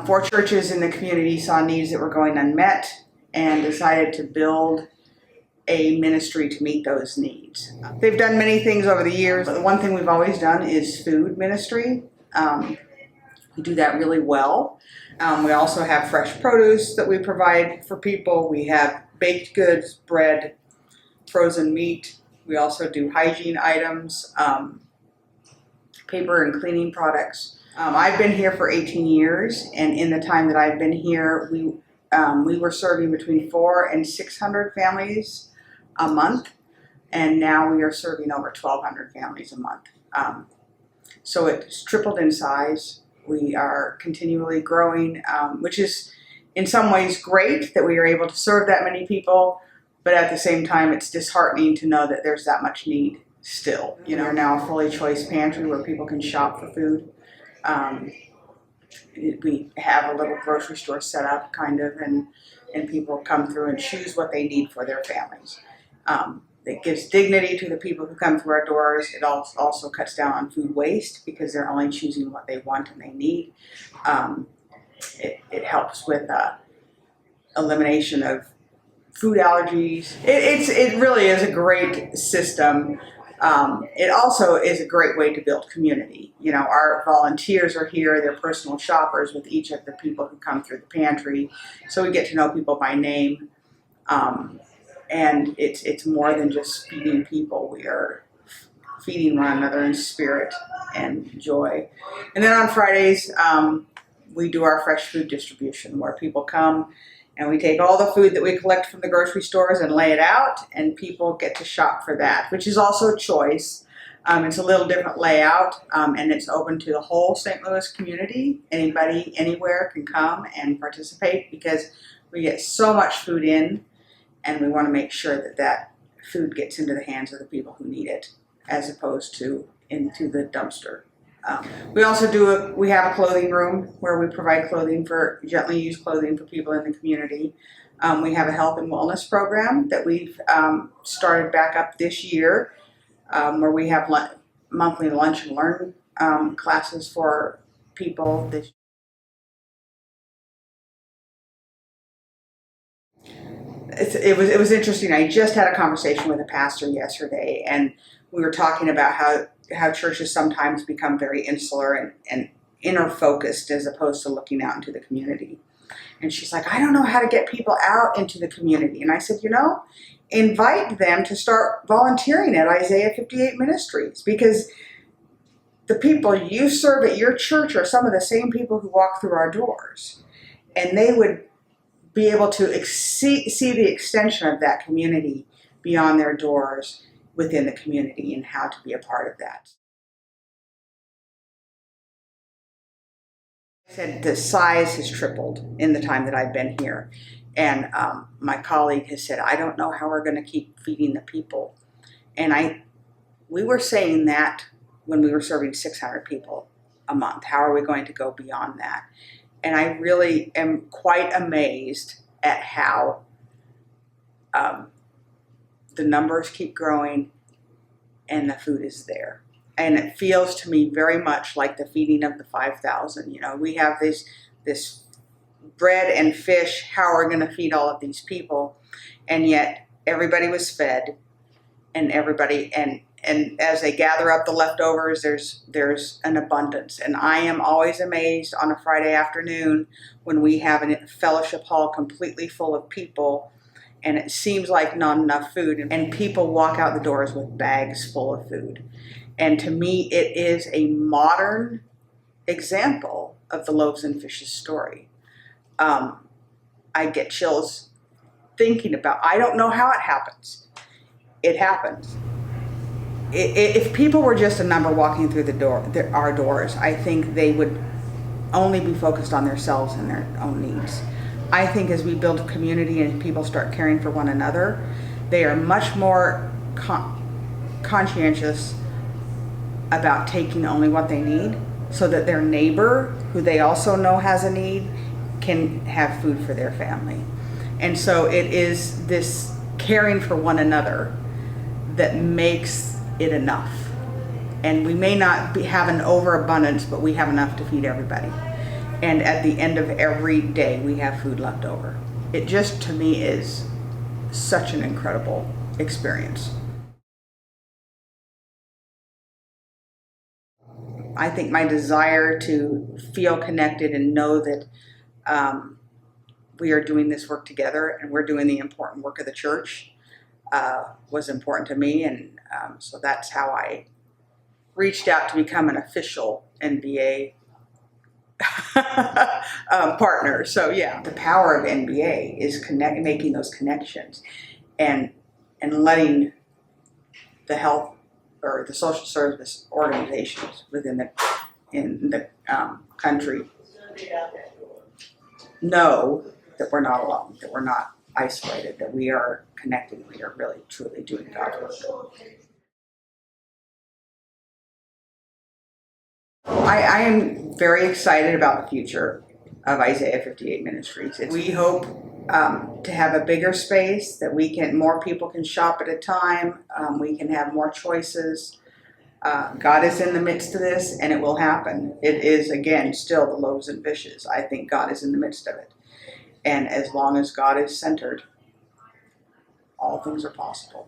Four churches in the community saw needs that were going unmet and decided to build a ministry to meet those needs. They've done many things over the years, but the one thing we've always done is food ministry. We do that really well. We also have fresh produce that we provide for people. We have baked goods, bread, frozen meat. We also do hygiene items, paper and cleaning products. I've been here for 18 years, and in the time that I've been here, we were serving between 400 and 600 families a month, and now we are serving over 1,200 families a month. So it's tripled in size. We are continually growing, which is in some ways great that we are able to serve that many people, but at the same time it's disheartening to know that there's that much need still. You know, we're now a fully choice pantry where people can shop for food. We have a little grocery store set up kind of, and people come through and choose what they need for their families. It gives dignity to the people who come through our doors. It also cuts down on food waste because they're only choosing what they want and they need. It helps with elimination of food allergies. It really is a great system. It also is a great way to build community. You know, our volunteers are here, they're personal shoppers with each of the people who come through the pantry. So we get to know people by name. And it's more than just feeding people. We are feeding one another in spirit and joy. And then on Fridays, we do our fresh food distribution where people come and we take all the food that we collect from the grocery stores and lay it out, and people get to shop for that, which is also a choice. It's a little different layout, and it's open to the whole St. Louis community. Anybody, anywhere can come and participate because we get so much food in, and we want to make sure that that food gets into the hands of the people who need it, as opposed to into the dumpster. We also we have a clothing room where we provide gently used clothing for people in the community. We have a health and wellness program that we've started back up this year, where we have monthly lunch and learn classes for people. It was interesting. I just had a conversation with a pastor yesterday, and we were talking about how churches sometimes become very insular and inner focused as opposed to looking out into the community. And she's like, I don't know how to get people out into the community. And I said, you know, invite them to start volunteering at Isaiah 58 Ministries, because the people you serve at your church are some of the same people who walk through our doors, and they would be able to see the extension of that community beyond their doors within the community and how to be a part of that. I said the size has tripled in the time that I've been here. And my colleague has said, I don't know how we're going to keep feeding the people. And we were saying that when we were serving 600 people a month. How are we going to go beyond that? And I really am quite amazed at how the numbers keep growing and the food is there. And it feels to me very much like the feeding of the 5,000. You know, we have this bread and fish. How are we going to feed all of these people? And yet everybody was fed, and and as they gather up the leftovers, there's an abundance. And I am always amazed on a Friday afternoon when we have a fellowship hall completely full of people, and it seems like not enough food, and people walk out the doors with bags full of food. And to me, it is a modern example of the loaves and fishes story. I get chills thinking about, I don't know how it happens. It happens. If people were just a number walking through our doors, I think they would only be focused on themselves and their own needs. I think as we build a community and people start caring for one another, they are much more conscientious about taking only what they need, so that their neighbor, who they also know has a need, can have food for their family. And so it is this caring for one another that makes it enough. And we may not have an overabundance, but we have enough to feed everybody. And at the end of every day, we have food left over. It just, to me, is such an incredible experience. I think my desire to feel connected and know that we are doing this work together and we're doing the important work of the church was important to me. And so that's how I reached out to become an official NBA partner. So yeah, the power of NBA is making those connections and letting the health or the social service organizations within the country know that we're not alone, that we're not isolated, that we are connected, we are really truly doing God's work. I am very excited about the future of Isaiah 58 Ministries. We hope to have a bigger space, that more people can shop at a time, we can have more choices. God is in the midst of this, and it will happen. It is, again, still the loaves and fishes. I think God is in the midst of it. And as long as God is centered, all things are possible.